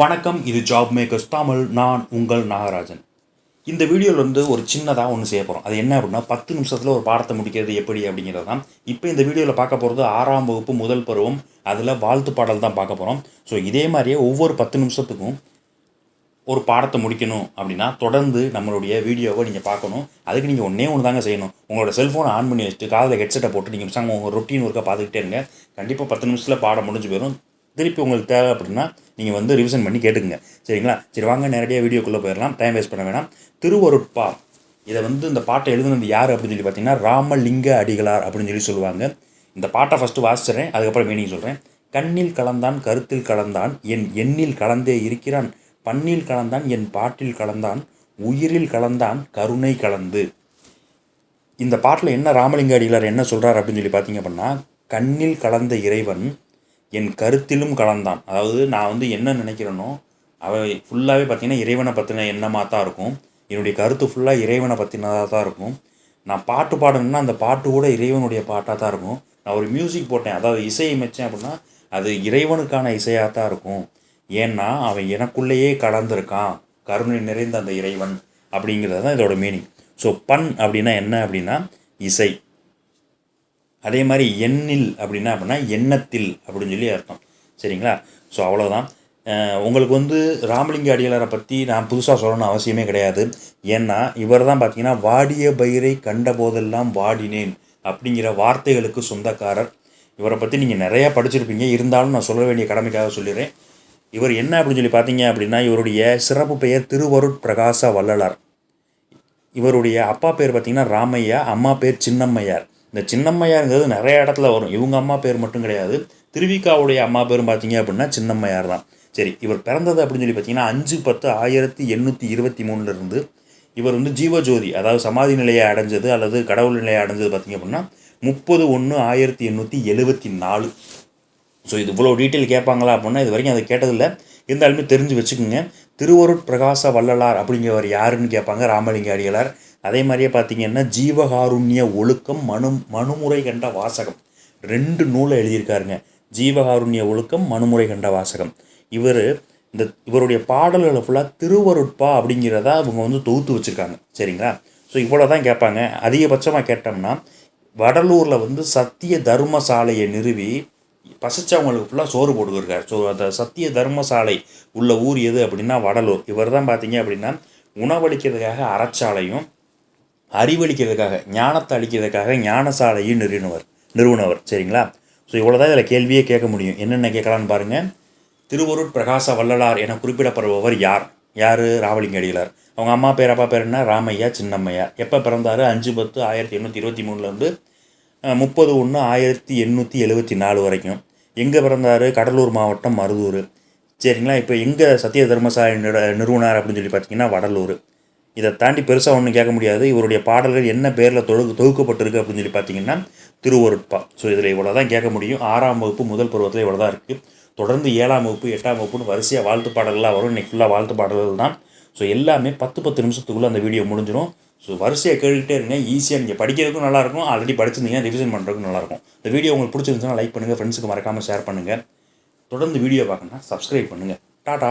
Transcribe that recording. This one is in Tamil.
வணக்கம், இது ஜாப் மேக்கர்ஸ் தமிழ். நான் உங்கள் நாகராஜன். இந்த வீடியோவில் ஒரு சின்னதாக ஒன்று செய்ய போகிறோம். அது என்ன அப்படின்னா 10 நிமிஷத்தில் ஒரு பாடத்தை முடிக்கிறது எப்படி அப்படிங்கிறது தான். இப்போ இந்த வீடியோவில் பார்க்க போகிறது 6ஆம் வகுப்பு முதல் பருவம். அதில் வாழ்த்து பாடல் தான் பார்க்க போகிறோம். ஸோ இதே மாதிரியே ஒவ்வொரு 10 நிமிஷத்துக்கும் ஒரு பாடத்தை முடிக்கணும் அப்படின்னா தொடர்ந்து நம்மளுடைய வீடியோவை நீங்கள் பார்க்கணும். அதுக்கு நீங்கள் ஒன்று தாங்க செய்யணும். உங்களோட செல்ஃபோனை ஆன் பண்ணி வச்சுட்டு காதில் ஹெட்செட்டை போட்டு நீங்கள் உங்கள் ரொட்டீன் ஒர்க்கை பார்த்துக்கிட்டே இருங்க. கண்டிப்பாக 10 நிமிஷத்தில் பாடம் முடிஞ்சு போயிடும். திருப்பி உங்களுக்கு தேவை அப்படின்னா நீங்கள் ரிவிஷன் பண்ணி கேட்டுக்குங்க. சரிங்களா? சரி, வாங்க நேரடியாக வீடியோக்குள்ளே போயிடலாம். டைம் வேஸ்ட் பண்ண வேணாம். திருவருட்பா, இதை இந்த பாட்டை எழுதுனது யார் அப்படின்னு சொல்லி பார்த்தீங்கன்னா ராமலிங்க அடிகளார் அப்படின்னு சொல்லுவாங்க. இந்த பாட்டை ஃபஸ்ட்டு வாசிச்சிட்றேன், அதுக்கப்புறம் மீனிங் சொல்கிறேன். கண்ணில் கலந்தான், கருத்தில் கலந்தான், என் எண்ணில் கலந்தே இருக்கிறான், பண்ணில் கலந்தான், என் பாட்டில் கலந்தான், உயிரில் கலந்தான், கருணை கலந்து. இந்த பாட்டில் என்ன ராமலிங்க அடிகளார் என்ன சொல்கிறார் அப்படின்னு சொல்லி பார்த்தீங்க அப்படின்னா, கண்ணில் கலந்த இறைவன் என் கருத்திலும் கலந்தான். அதாவது நான் என்ன நினைக்கிறேனோ அவன் ஃபுல்லாகவே பார்த்திங்கன்னா இறைவனை பற்றின எண்ணமாக தான் இருக்கும். என்னுடைய கருத்து ஃபுல்லாக இறைவனை பற்றினதாக தான் இருக்கும். நான் பாட்டு பாடணுன்னா அந்த பாட்டு கூட இறைவனுடைய பாட்டாக தான் இருக்கும். நான் ஒரு மியூசிக் போட்டேன், அதாவது இசையை அமைச்சேன் அப்படின்னா அது இறைவனுக்கான இசையாக தான் இருக்கும். ஏன்னா அவன் எனக்குள்ளேயே கலந்துருக்கான், கருணை நிறைந்த அந்த இறைவன் அப்படிங்கிறது தான் இதோட மீனிங். ஸோ பண் அப்படின்னா என்ன அப்படின்னா இசை. அதே மாதிரி எண்ணில் அப்படின்னா எண்ணத்தில் அப்படின்னு சொல்லி அர்த்தம். சரிங்களா? ஸோ அவ்வளோதான். உங்களுக்கு ராமலிங்க அடிகளாரை பற்றி நான் புதுசாக சொல்லணும்னு அவசியமே கிடையாது. ஏன்னா இவர் தான் பார்த்தீங்கன்னா வாடிய பயிரை கண்ட போதெல்லாம் வாடினேன் அப்படிங்கிற வார்த்தைகளுக்கு சொந்தக்காரர். இவரை பற்றி நீங்கள் நிறையா படிச்சிருப்பீங்க, இருந்தாலும் நான் சொல்ல வேண்டிய கடமைக்காக சொல்லிடுறேன். இவர் என்ன அப்படின்னு சொல்லி பார்த்தீங்க அப்படின்னா இவருடைய சிறப்பு பெயர் திருவருட்பிரகாச வள்ளலார். இவருடைய அப்பா பேர் பார்த்திங்கன்னா ராமையா, அம்மா பேர் சின்னம்மையார். இந்த சின்னம்மையாருங்கிறது நிறைய இடத்துல வரும். இவங்க அம்மா பேர் மட்டும் கிடையாது, திருவிக்காவுடைய அம்மா பேரும் பார்த்தீங்க அப்படின்னா சின்னம்மையார் தான். சரி, இவர் பிறந்தது அப்படின்னு சொல்லி பார்த்தீங்கன்னா 5/10/1823 இவர் ஜீவஜோதி, அதாவது சமாதி நிலையை அடைஞ்சது அல்லது கடவுள் நிலையை அடைஞ்சது பார்த்திங்க அப்படின்னா 30/1/1874. ஸோ இது இவ்வளோ டீட்டெயில் கேட்பாங்களா அப்படின்னா இது வரைக்கும் அதை கேட்டதில்லை. இருந்தாலுமே தெரிஞ்சு வச்சுக்கோங்க. திருவருட்பிரகாச வள்ளலார் அப்படிங்கிறவர் யாருன்னு கேட்பாங்க, ராமலிங்க அடிகளார். அதே மாதிரியே பார்த்தீங்கன்னா ஜீவகாருண்ய ஒழுக்கம், மனுமுறை கண்ட வாசகம், 2 நூலை எழுதியிருக்காருங்க. ஜீவகாருண்ய ஒழுக்கம், மனுமுறை கண்ட வாசகம். இவருடைய பாடல்களை ஃபுல்லாக திருவருட்பா அப்படிங்கிறதா அவங்க தொகுத்து வச்சுருக்காங்க. சரிங்களா? ஸோ இவ்வளோ தான் கேட்பாங்க. அதிகபட்சமாக கேட்டோம்னா வடலூரில் சத்திய தர்மசாலையை நிறுவி பசிச்சவங்களுக்கு ஃபுல்லாக சோறு போட்டுக்கிருக்கார். ஸோ அந்த சத்திய தர்மசாலை உள்ள ஊர் எது அப்படின்னா வடலூர். இவர் தான் பார்த்தீங்க அப்படின்னா உணவளிக்கிறதுக்காக அறச்சாலையும், அறிவளிக்கிறதுக்காக ஞானத்தை அளிக்கிறதுக்காக ஞானசாலையும் நிறுவனவர். சரிங்களா? ஸோ இவ்வளோ தான் இதில் கேள்வியே கேட்க முடியும். என்னென்ன கேட்கலான்னு பாருங்கள். திருவருட்பிரகாச வள்ளலார் என குறிப்பிடப்படுபவர் யார்? ராமலிங்க அடிகளார். அவங்க அம்மா பேர் அப்பா பேர் என்ன? ராமையா, சின்னம்மையார். எப்போ பிறந்தார்? 5/10/1823 30/1/1874 வரைக்கும். எங்கே பிறந்தார்? கடலூர் மாவட்டம் மருதூர். சரிங்களா? இப்போ எங்கே சத்திய தர்மசாலை நிறுவனர் அப்படின்னு சொல்லி பார்த்தீங்கன்னா வடலூர். இதை தாண்டி பெருசாக ஒன்றும் கேட்க முடியாது. இவருடைய பாடல்கள் என்ன பேரில் தொகுக்கப்பட்டிருக்கு அப்படின்னு சொல்லி பார்த்தீங்கன்னா திருவருட்பா. ஸோ இதில் இவ்வளோ தான் கேட்க முடியும். 6ஆம் வகுப்பு முதல் பருவத்தில் இவ்வளோ தான் இருக்குது. தொடர்ந்து 7ஆம் வகுப்பு 8ஆம் வகுப்புன்னு வரிசையாக வாழ்த்து பாடல்களாக வரும். இன்றைக்கி ஃபுல்லாக வாழ்த்து பாடல்கள் தான். ஸோ எல்லாமே 10 நிமிஷத்துக்குள்ளே அந்த வீடியோ முடிஞ்சிடும். ஸோ வரிசையாக கேட்டுக்கிட்டே இருங்க. ஈஸியாக நீங்கள் படிக்கிறதுக்கும் நல்லாயிருக்கும், ஆல்ரெடி படிச்சிருந்தீங்கன்னா ரிவிஷன் பண்ணுறதுக்கும் நல்லாயிருக்கும். இந்த வீடியோ உங்களுக்கு பிடிச்சிருந்துச்சுன்னா லைக் பண்ணுங்கள், ஃப்ரெண்ட்ஸுக்கு மறக்காமல் ஷேர் பண்ணுங்கள். தொடர்ந்து வீடியோ பார்க்கணுன்னா சப்ஸ்கிரைப் பண்ணுங்கள். டாடா.